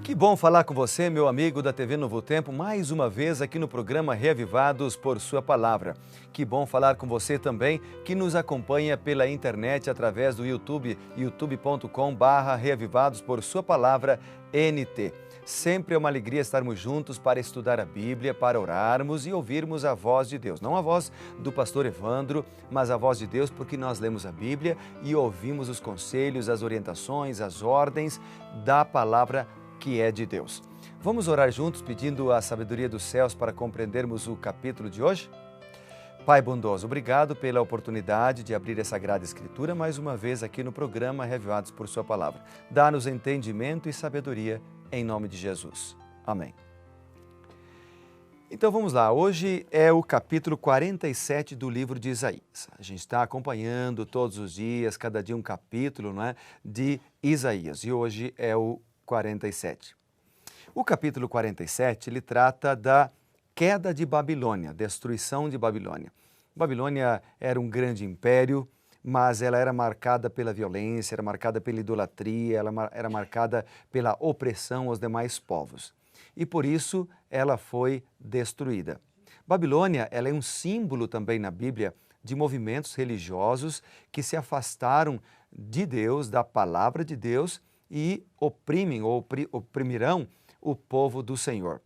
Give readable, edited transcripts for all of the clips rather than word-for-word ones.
Que bom falar com você, meu amigo da TV Novo Tempo, mais uma vez aqui no programa Reavivados por Sua Palavra. Que bom falar com você também que nos acompanha pela internet através do YouTube, youtube.com/Reavivados por Sua Palavra NT. Sempre é uma alegria estarmos juntos para estudar a Bíblia, para orarmos e ouvirmos a voz de Deus. Não a voz do pastor Evandro, mas a voz de Deus, porque nós lemos a Bíblia e ouvimos os conselhos, as orientações, as ordens da palavra que é de Deus. Vamos orar juntos pedindo a sabedoria dos céus para compreendermos o capítulo de hoje? Pai bondoso, obrigado pela oportunidade de abrir essa Sagrada Escritura mais uma vez aqui no programa Reavivados por Sua Palavra. Dá-nos entendimento e sabedoria em nome de Jesus. Amém. Então vamos lá, hoje é o capítulo 47 do livro de Isaías. A gente está acompanhando todos os dias, cada dia um capítulo, não é, de Isaías, e hoje é o 47. O capítulo 47, ele trata da queda de Babilônia, destruição de Babilônia. Babilônia era um grande império, mas ela era marcada pela violência, era marcada pela idolatria, ela era marcada pela opressão aos demais povos. E por isso ela foi destruída. Babilônia, ela é um símbolo também na Bíblia de movimentos religiosos que se afastaram de Deus, da palavra de Deus, e oprimem ou oprimirão o povo do Senhor.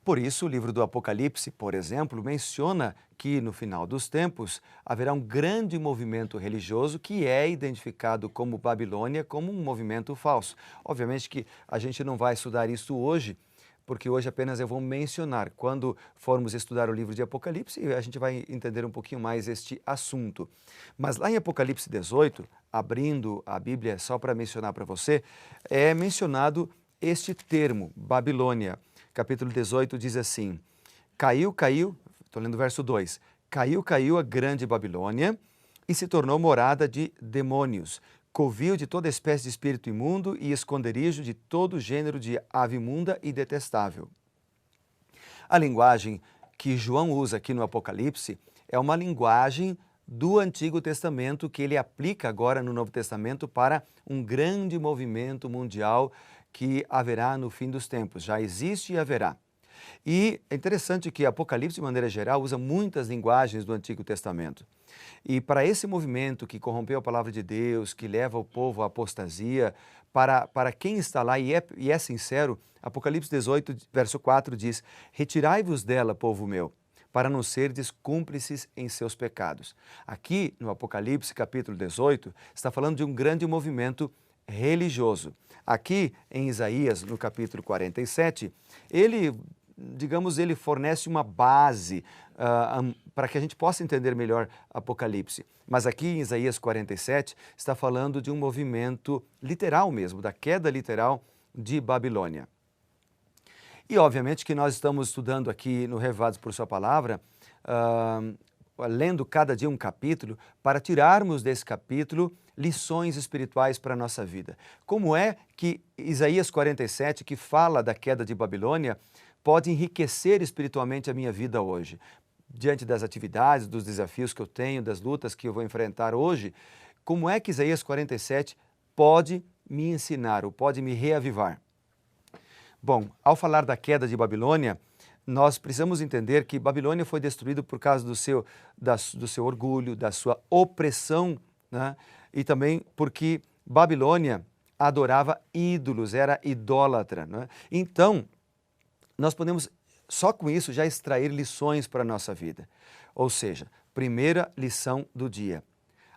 Por isso, o livro do Apocalipse, por exemplo, menciona que no final dos tempos haverá um grande movimento religioso que é identificado como Babilônia, como um movimento falso. Obviamente que a gente não vai estudar isso hoje, porque hoje apenas eu vou mencionar. Quando formos estudar o livro de Apocalipse, a gente vai entender um pouquinho mais este assunto. Mas lá em Apocalipse 18, abrindo a Bíblia só para mencionar para você, é mencionado este termo, Babilônia. Capítulo 18 diz assim: Caiu, estou lendo o verso 2, caiu a grande Babilônia e se tornou morada de demônios, covil de toda espécie de espírito imundo e esconderijo de todo gênero de ave imunda e detestável. A linguagem que João usa aqui no Apocalipse é uma linguagem do Antigo Testamento que ele aplica agora no Novo Testamento para um grande movimento mundial que haverá no fim dos tempos. Já existe e haverá. E é interessante que Apocalipse, de maneira geral, usa muitas linguagens do Antigo Testamento. E para esse movimento que corrompeu a palavra de Deus, que leva o povo à apostasia, para quem está lá e é sincero, Apocalipse 18, verso 4 diz: Retirai-vos dela, povo meu, para não serdes cúmplices em seus pecados. Aqui, no Apocalipse, capítulo 18, está falando de um grande movimento religioso. Aqui, em Isaías, no capítulo 47, ele fornece uma base para que a gente possa entender melhor Apocalipse. Mas aqui em Isaías 47 está falando de um movimento literal mesmo, da queda literal de Babilônia. E obviamente que nós estamos estudando aqui no Reavivados por Sua Palavra, lendo cada dia um capítulo, para tirarmos desse capítulo lições espirituais para a nossa vida. Como é que Isaías 47, que fala da queda de Babilônia, pode enriquecer espiritualmente a minha vida hoje? Diante das atividades, dos desafios que eu tenho, das lutas que eu vou enfrentar hoje, como é que Isaías 47 pode me ensinar ou pode me reavivar? Bom, ao falar da queda de Babilônia, nós precisamos entender que Babilônia foi destruída por causa do seu orgulho, da sua opressão, né? E também porque Babilônia adorava ídolos, era idólatra, né? Então, nós podemos, só com isso, já extrair lições para a nossa vida. Ou seja, primeira lição do dia: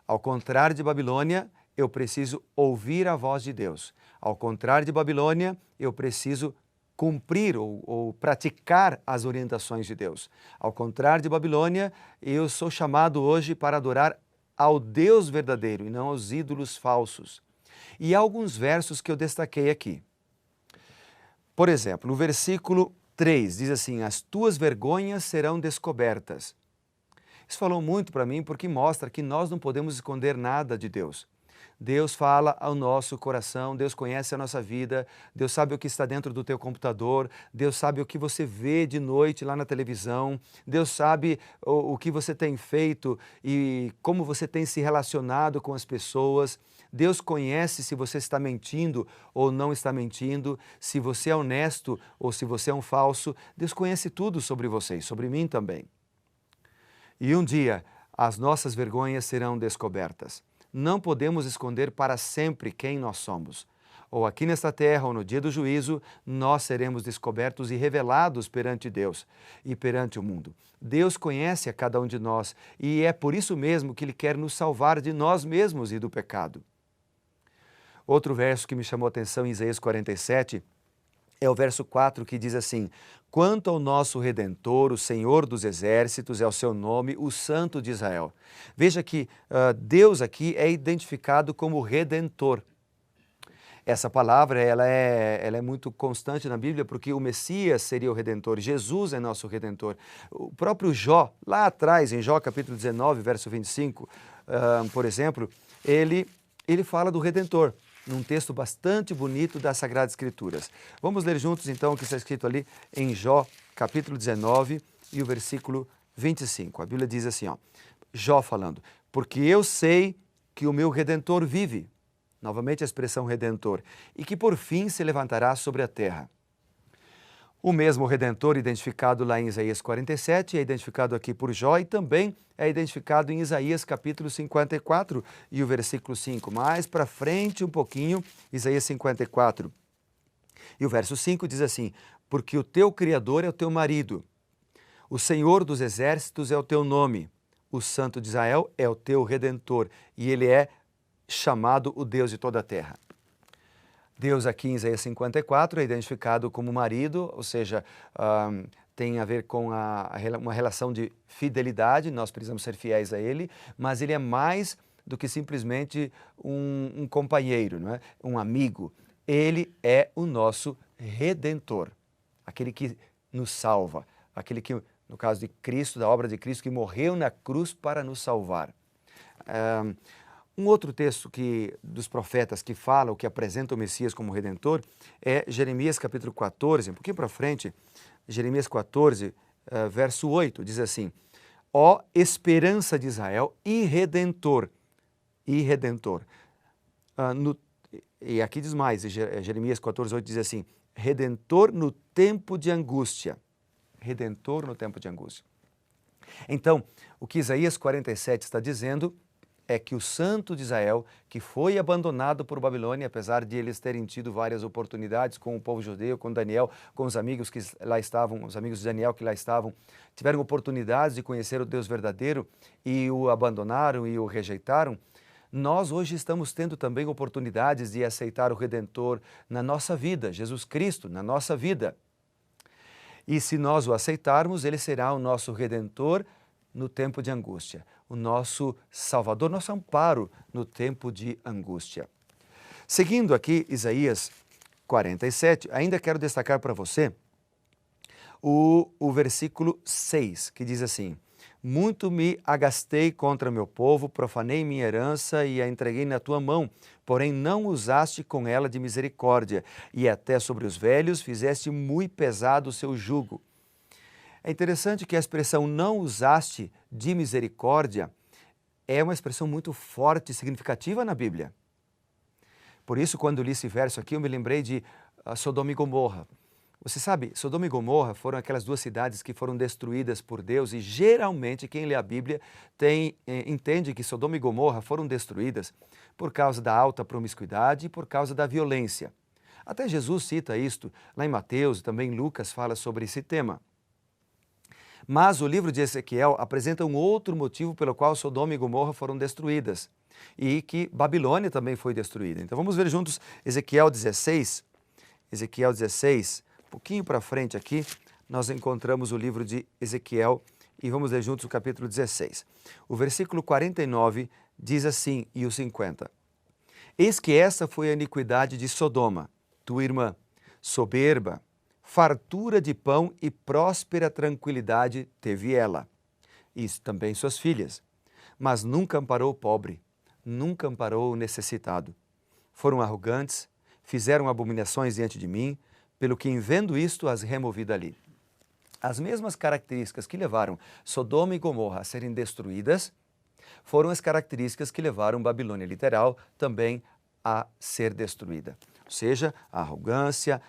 ao contrário de Babilônia, eu preciso ouvir a voz de Deus. Ao contrário de Babilônia, eu preciso cumprir ou praticar as orientações de Deus. Ao contrário de Babilônia, eu sou chamado hoje para adorar ao Deus verdadeiro e não aos ídolos falsos. E há alguns versos que eu destaquei aqui. Por exemplo, no versículo 3 diz assim: As tuas vergonhas serão descobertas. Isso falou muito para mim porque mostra que nós não podemos esconder nada de Deus. Deus fala ao nosso coração, Deus conhece a nossa vida, Deus sabe o que está dentro do teu computador, Deus sabe o que você vê de noite lá na televisão, Deus sabe o que você tem feito e como você tem se relacionado com as pessoas. Deus conhece se você está mentindo ou não está mentindo, se você é honesto ou se você é um falso. Deus conhece tudo sobre você e sobre mim também. E um dia, as nossas vergonhas serão descobertas. Não podemos esconder para sempre quem nós somos. Ou aqui nesta terra, ou no dia do juízo, nós seremos descobertos e revelados perante Deus e perante o mundo. Deus conhece a cada um de nós e é por isso mesmo que Ele quer nos salvar de nós mesmos e do pecado. Outro verso que me chamou a atenção em Isaías 47 é o verso 4, que diz assim: quanto ao nosso Redentor, o Senhor dos Exércitos, é o seu nome, o Santo de Israel. Veja que Deus aqui é identificado como Redentor. Essa palavra ela é muito constante na Bíblia, porque o Messias seria o Redentor, Jesus é nosso Redentor. O próprio Jó, lá atrás, em Jó capítulo 19, verso 25, por exemplo, ele fala do Redentor, num texto bastante bonito das Sagradas Escrituras. Vamos ler juntos então o que está escrito ali em Jó capítulo 19 e o versículo 25. A Bíblia diz assim, Jó falando: porque eu sei que o meu Redentor vive, novamente a expressão Redentor, e que por fim se levantará sobre a terra. O mesmo Redentor identificado lá em Isaías 47 é identificado aqui por Jó e também é identificado em Isaías capítulo 54 e o versículo 5. Mais para frente um pouquinho, Isaías 54. E o verso 5 diz assim: porque o teu Criador é o teu marido, o Senhor dos Exércitos é o teu nome, o Santo de Israel é o teu Redentor, e ele é chamado o Deus de toda a terra. Deus aqui em Isaías 54 é identificado como marido, ou seja, tem a ver com uma relação de fidelidade, nós precisamos ser fiéis a Ele, mas Ele é mais do que simplesmente um companheiro, não é? Um amigo. Ele é o nosso Redentor, aquele que nos salva, aquele que, no caso de Cristo, da obra de Cristo, que morreu na cruz para nos salvar. Um outro texto dos profetas que fala, ou que apresenta o Messias como Redentor, é Jeremias capítulo 14, um pouquinho para frente, Jeremias 14, verso 8, diz assim: ó esperança de Israel e Redentor, e aqui diz mais, Jeremias 14, 8 diz assim: Redentor no tempo de angústia, Redentor no tempo de angústia. Então, o que Isaías 47 está dizendo é que o Santo de Israel, que foi abandonado por Babilônia, apesar de eles terem tido várias oportunidades com o povo judeu, com Daniel, com os amigos que lá estavam, os amigos de Daniel que lá estavam, tiveram oportunidades de conhecer o Deus verdadeiro e o abandonaram e o rejeitaram. Nós hoje estamos tendo também oportunidades de aceitar o Redentor na nossa vida, Jesus Cristo, na nossa vida. E se nós o aceitarmos, ele será o nosso Redentor no tempo de angústia, o nosso Salvador, nosso amparo no tempo de angústia. Seguindo aqui Isaías 47, ainda quero destacar para você o versículo 6, que diz assim: muito me agastei contra meu povo, profanei minha herança e a entreguei na tua mão, porém não usaste com ela de misericórdia, e até sobre os velhos fizeste muito pesado o seu jugo. É interessante que a expressão não usaste de misericórdia é uma expressão muito forte e significativa na Bíblia. Por isso, quando li esse verso aqui, eu me lembrei de Sodoma e Gomorra. Você sabe, Sodoma e Gomorra foram aquelas duas cidades que foram destruídas por Deus e geralmente quem lê a Bíblia entende que Sodoma e Gomorra foram destruídas por causa da alta promiscuidade e por causa da violência. Até Jesus cita isto lá em Mateus e também Lucas fala sobre esse tema. Mas o livro de Ezequiel apresenta um outro motivo pelo qual Sodoma e Gomorra foram destruídas e que Babilônia também foi destruída. Então vamos ver juntos Ezequiel 16, um pouquinho para frente aqui, nós encontramos o livro de Ezequiel e vamos ler juntos o capítulo 16. O versículo 49 diz assim, e o 50. Eis que essa foi a iniquidade de Sodoma, tua irmã, soberba, fartura de pão e próspera tranquilidade teve ela, e também suas filhas, mas nunca amparou o pobre, nunca amparou o necessitado. Foram arrogantes, fizeram abominações diante de mim, pelo que em vendo isto as removi dali. As mesmas características que levaram Sodoma e Gomorra a serem destruídas, Foram as características que levaram Babilônia literal também a ser destruída. Ou seja, a arrogância,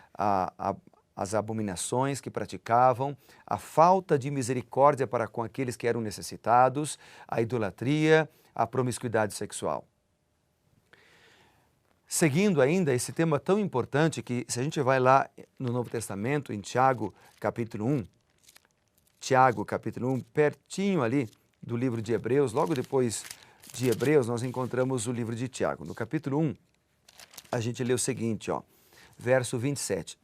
as abominações que praticavam, a falta de misericórdia para com aqueles que eram necessitados, a idolatria, a promiscuidade sexual. Seguindo ainda esse tema tão importante que, se a gente vai lá no Novo Testamento, em Tiago, capítulo 1, pertinho ali do livro de Hebreus, logo depois de Hebreus, nós encontramos o livro de Tiago. No capítulo 1, a gente lê o seguinte, verso 27.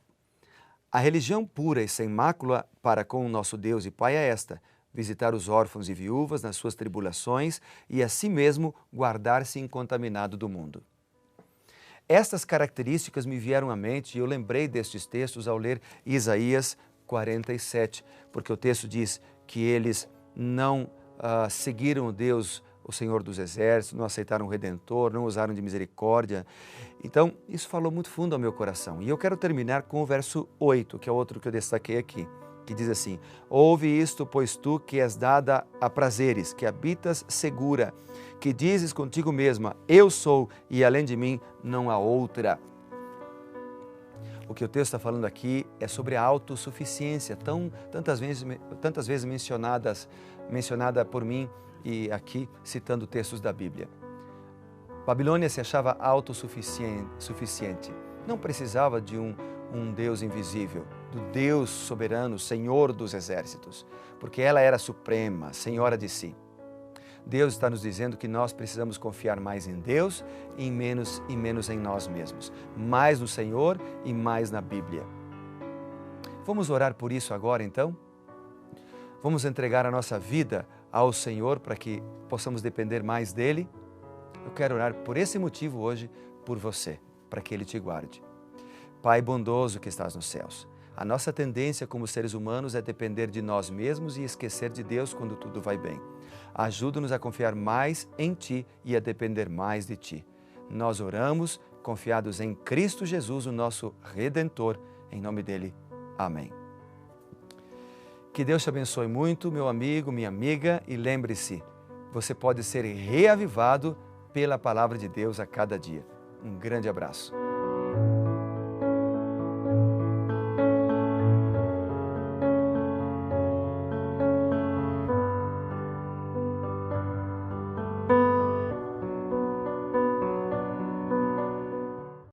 A religião pura e sem mácula para com o nosso Deus e Pai é esta: visitar os órfãos e viúvas nas suas tribulações e, a si mesmo, guardar-se incontaminado do mundo. Estas características me vieram à mente e eu lembrei destes textos ao ler Isaías 47, porque o texto diz que eles não seguiram Deus, o Senhor dos Exércitos, não aceitaram o Redentor, não usaram de misericórdia. Então, isso falou muito fundo ao meu coração. E eu quero terminar com o verso 8, que é outro que eu destaquei aqui, que diz assim: ouve isto, pois tu que és dada a prazeres, que habitas segura, que dizes contigo mesma, eu sou e além de mim não há outra. O que o texto está falando aqui é sobre a autossuficiência, tantas vezes mencionada por mim e aqui citando textos da Bíblia. Babilônia se achava autossuficiente, não precisava de um Deus invisível, do Deus soberano, Senhor dos exércitos, porque ela era suprema, senhora de si. Deus está nos dizendo que nós precisamos confiar mais em Deus e menos em nós mesmos. Mais no Senhor e mais na Bíblia. Vamos orar por isso agora, então? Vamos entregar a nossa vida ao Senhor para que possamos depender mais dEle? Eu quero orar por esse motivo hoje, por você, para que Ele te guarde. Pai bondoso que estás nos céus, a nossa tendência como seres humanos é depender de nós mesmos e esquecer de Deus quando tudo vai bem. Ajuda-nos a confiar mais em Ti e a depender mais de Ti. Nós oramos confiados em Cristo Jesus, o nosso Redentor. Em nome dEle. Amém. Que Deus te abençoe muito, meu amigo, minha amiga, e lembre-se, você pode ser reavivado pela palavra de Deus a cada dia. Um grande abraço.